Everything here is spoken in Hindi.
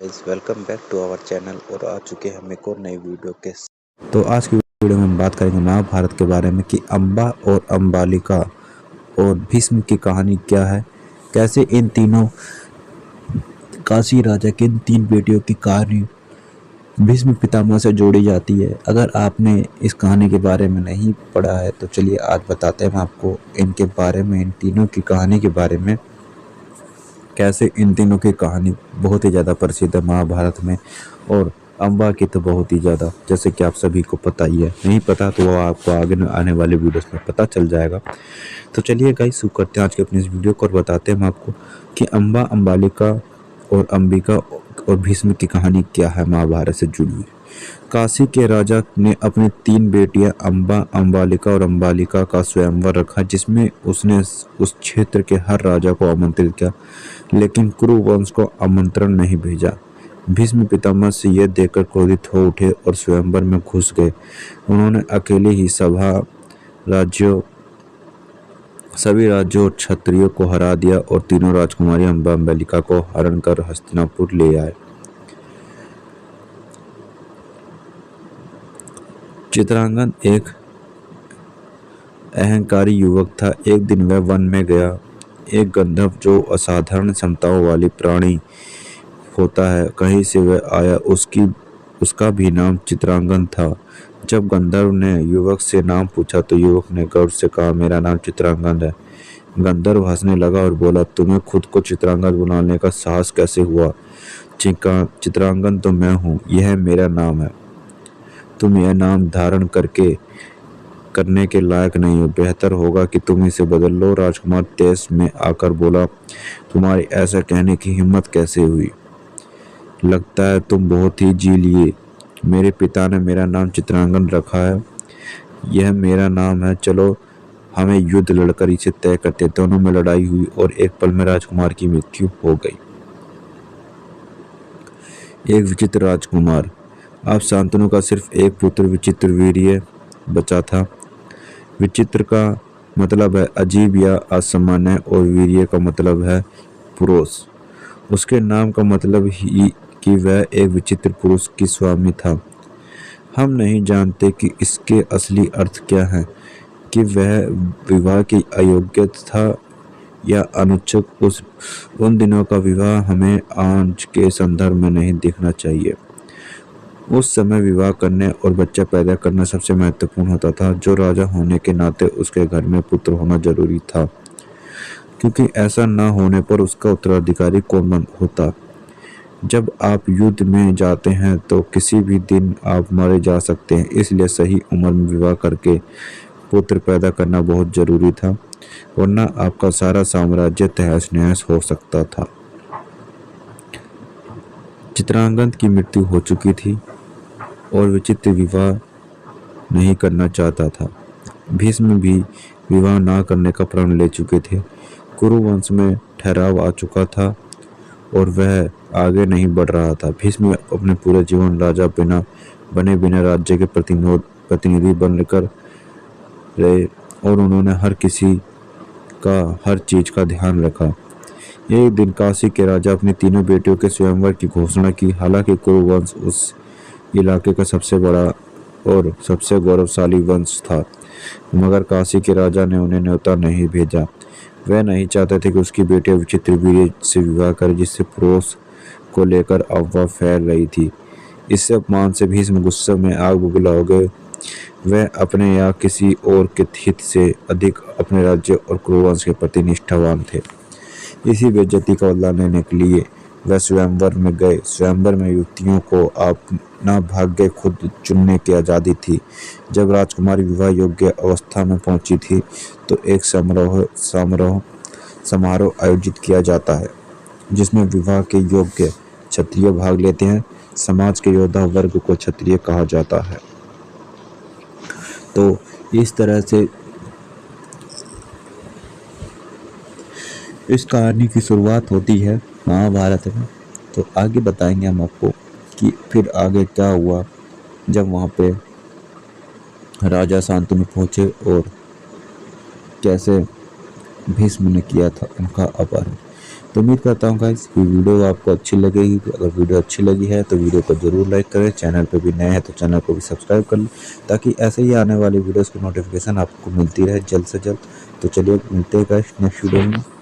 Welcome back to our channel और आ चुके हैं हम एक और नई वीडियो के तो आज की वीडियो में हम बात करेंगे महाभारत के बारे में कि अम्बा और अम्बालिका और भीष्म की कहानी क्या है, कैसे इन तीनों काशी राजा के इन तीन बेटियों की कहानी भीष्म पितामह से जोड़ी जाती है। अगर आपने इस कहानी के बारे में नहीं पढ़ा है तो चलिए आज बताते हैं हम आपको इनके बारे में, इन तीनों की कहानी के बारे में, कैसे इन तीनों की कहानी बहुत ही ज़्यादा प्रसिद्ध है महाभारत में। और अम्बा की तो बहुत ही ज़्यादा, जैसे कि आप सभी को पता ही है, नहीं पता तो वो आपको आगे आने वाले वीडियोस में पता चल जाएगा। तो चलिए गाइस शुरू करते हैं आज के अपनी इस वीडियो को और बताते हैं हम आपको कि अम्बा, अम्बालिका और अंबिका और भीष्म की कहानी क्या है महाभारत से जुड़ी हुई। काशी के राजा ने अपनी तीन बेटियां अम्बा, अम्बालिका और अम्बालिका का स्वयंवर रखा, जिसमें उसने उस क्षेत्र के हर राजा को आमंत्रित किया, लेकिन कुरु वंश को आमंत्रण नहीं भेजा। भीष्म पितामह से यह देखकर क्रोधित हो उठे और स्वयंवर में घुस गए। उन्होंने अकेले ही सभी राज्यों और क्षत्रियों को हरा दिया और तीनों राजकुमारी अम्बा, अम्बालिका को हरण कर हस्तिनापुर ले आए। चित्रांगद एक अहंकारी युवक था। एक दिन वह वन में गया। एक गंधर्व, जो असाधारण क्षमताओं वाली प्राणी होता है, कहीं से वह आया। उसका भी नाम चित्रांगद था। जब गंधर्व ने युवक से नाम पूछा तो युवक ने गर्व से कहा, मेरा नाम चित्रांगद है। गंधर्व हंसने लगा और बोला, तुम्हें खुद को चित्रांगद बुलाने का साहस कैसे हुआ? चित्रांगद तो मैं हूँ, यह मेरा नाम है। तुम यह नाम धारण करने के लायक नहीं हो। बेहतर होगा कि तुम इसे बदल लो। राजकुमार तेज में आकर बोला, तुम्हारी ऐसा कहने की हिम्मत कैसे हुई? लगता है तुम बहुत ही जी लिए। मेरे पिता ने मेरा नाम चित्रांगद रखा है, यह मेरा नाम है। चलो हमें युद्ध लड़कर इसे तय करते। दोनों में लड़ाई हुई और एक पल में राजकुमार की मृत्यु हो गई। एक विचित्र राजकुमार। अब शांतनु का सिर्फ एक पुत्र विचित्र वीर्य बचा था। विचित्र का मतलब है अजीब या असामान्य और वीर्य का मतलब है पुरुष। उसके नाम का मतलब ही कि वह एक विचित्र पुरुष की स्वामी था। हम नहीं जानते कि इसके असली अर्थ क्या है, कि वह विवाह की अयोग्य था या अनुच्छुक। उन दिनों का विवाह हमें आज के संदर्भ में नहीं देखना चाहिए। उस समय विवाह करने और बच्चा पैदा करना सबसे महत्वपूर्ण होता था। जो राजा होने के नाते उसके घर में पुत्र होना जरूरी था, क्योंकि ऐसा न होने पर उसका उत्तराधिकारी कौन होता। जब आप युद्ध में जाते हैं तो किसी भी दिन आप मारे जा सकते हैं, इसलिए सही उम्र में विवाह करके पुत्र पैदा करना बहुत जरूरी था, वरना आपका सारा साम्राज्य तहस नहस हो सकता था। चित्रांगद की मृत्यु हो चुकी थी और विचित्र विवाह नहीं करना चाहता था। भीष्म भी विवाह ना करने का प्रण ले चुके थे। कुरु वंश में ठहराव आ चुका था और वह आगे नहीं बढ़ रहा था। भीष्म अपने पूरे जीवन राजा बिना राज्य के प्रतिनिधि बनकर रहे और उन्होंने हर किसी का हर चीज का ध्यान रखा। एक दिन काशी के राजा अपनी तीनों बेटियों के स्वयंवर की घोषणा की। हालांकि कुरु वंश उस इलाके का सबसे बड़ा और सबसे गौरवशाली वंश था, मगर काशी के राजा ने उन्हें न्योता नहीं भेजा। वह नहीं चाहते थे कि उसकी बेटियां विचित्र वीर्य से विवाह करें, जिससे पुरुष को लेकर अफवाह फैल रही थी। इससे अपमान से भीष्म गुस्से में आग बबूला हो गए। वह अपने या किसी और के हित से अधिक अपने राज्य और कुरुवंश के प्रति निष्ठावान थे। इसी बेइज्जती का बदला लेने के लिए वह स्वयंवर में गए। स्वयंवर में युवतियों को अपना भाग्य खुद चुनने की आज़ादी थी। जब राजकुमारी विवाह योग्य अवस्था में पहुंची थी तो एक समारोह आयोजित किया जाता है, जिसमें विवाह के योग्य क्षत्रिय भाग लेते हैं। समाज के योद्धा वर्ग को क्षत्रिय कहा जाता है। तो इस तरह से इस कहानी की शुरुआत होती है महाभारत में। तो आगे बताएंगे हम आपको कि फिर आगे क्या हुआ जब वहाँ पे राजा शांतनु पहुँचे और कैसे भीष्म ने किया था उनका अपहरण। तो उम्मीद करता हूँ गाइस कि वीडियो आपको अच्छी लगेगी। अगर वीडियो अच्छी लगी है तो वीडियो को ज़रूर लाइक करें, चैनल पे भी नए हैं तो चैनल को भी सब्सक्राइब कर लें, ताकि ऐसे ही आने वाली वीडियोस की नोटिफिकेशन आपको मिलती रहे जल्द से जल्द। तो चलिए मिलते हैं गाइस नेक्स्ट वीडियो में।